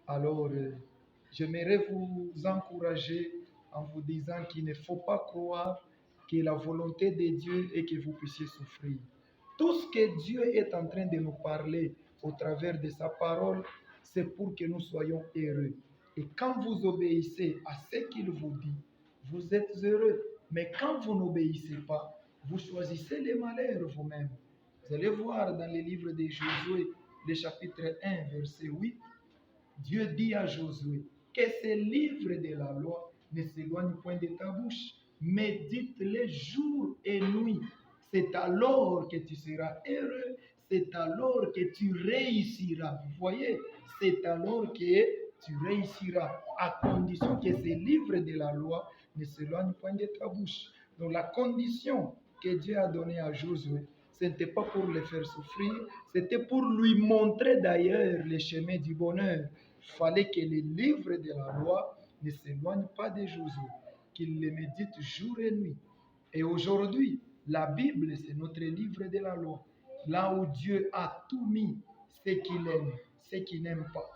Alors, j'aimerais vous encourager en vous disant qu'il ne faut pas croire que la volonté de Dieu est que vous puissiez souffrir. Tout ce que Dieu est en train de nous parler au travers de sa parole, c'est pour que nous soyons heureux. Et quand vous obéissez à ce qu'il vous dit, vous êtes heureux. Mais quand vous n'obéissez pas, vous choisissez les malheurs vous-même. Vous allez voir dans le livre de Josué, le chapitre 1, verset 8, Dieu dit à Josué que ces livres de la loi ne s'éloignent point de ta bouche, mais dites-les jour et nuit. C'est alors que tu seras heureux, c'est alors que tu réussiras. Vous voyez, c'est alors que tu réussiras, à condition que ces livres de la loi ne s'éloignent point de ta bouche. Donc la condition que Dieu a donnée à Josué, ce n'était pas pour le faire souffrir, c'était pour lui montrer d'ailleurs le chemin du bonheur. Il fallait que les livres de la loi ne s'éloignent pas de Josué, qu'il les médite jour et nuit. Et aujourd'hui, la Bible, c'est notre livre de la loi. Là où Dieu a tout mis, ce qu'il aime, ce qu'il n'aime pas.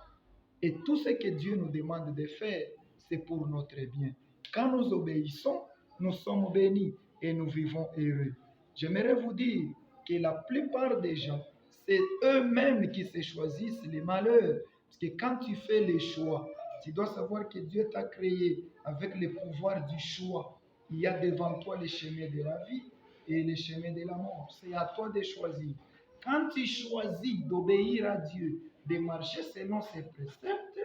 Et tout ce que Dieu nous demande de faire, c'est pour notre bien. Quand nous obéissons, nous sommes bénis et nous vivons heureux. J'aimerais vous dire que la plupart des gens, c'est eux-mêmes qui se choisissent les malheurs. Parce que quand tu fais les choix, tu dois savoir que Dieu t'a créé avec le pouvoir du choix. Il y a devant toi les chemins de la vie et les chemins de la mort. C'est à toi de choisir. Quand tu choisis d'obéir à Dieu, de marcher selon ses préceptes,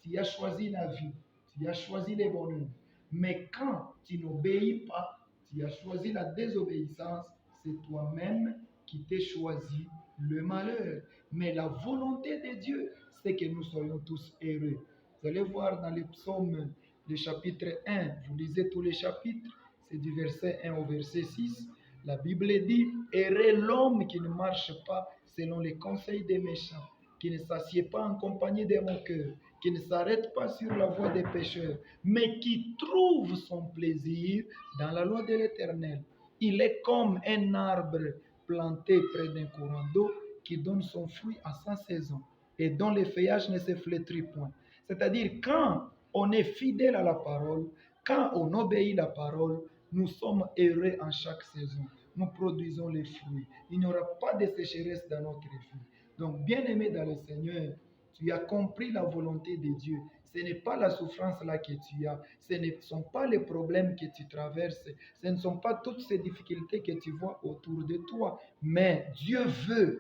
tu as choisi la vie, tu as choisi les bonheurs. Mais quand tu n'obéis pas, tu as choisi la désobéissance, c'est toi-même qui t'es choisi le malheur. Mais la volonté de Dieu, c'est que nous soyons tous heureux. Vous allez voir dans les psaumes, le chapitre 1, vous lisez tous les chapitres, c'est du verset 1 au verset 6. La Bible dit, heureux l'homme qui ne marche pas selon les conseils des méchants, qui ne s'assied pas en compagnie des moqueurs, qui ne s'arrête pas sur la voie des pécheurs, mais qui trouve son plaisir dans la loi de l'Éternel. Il est comme un arbre planté près d'un courant d'eau qui donne son fruit à sa saison et dont les feuillages ne se flétrit point. C'est-à-dire, quand on est fidèle à la parole, quand on obéit la parole, nous sommes heureux en chaque saison. Nous produisons les fruits. Il n'y aura pas de sécheresse dans notre vie. Donc, bien-aimé dans le Seigneur, tu as compris la volonté de Dieu. Ce n'est pas la souffrance là que tu as. Ce ne sont pas les problèmes que tu traverses. Ce ne sont pas toutes ces difficultés que tu vois autour de toi. Mais Dieu veut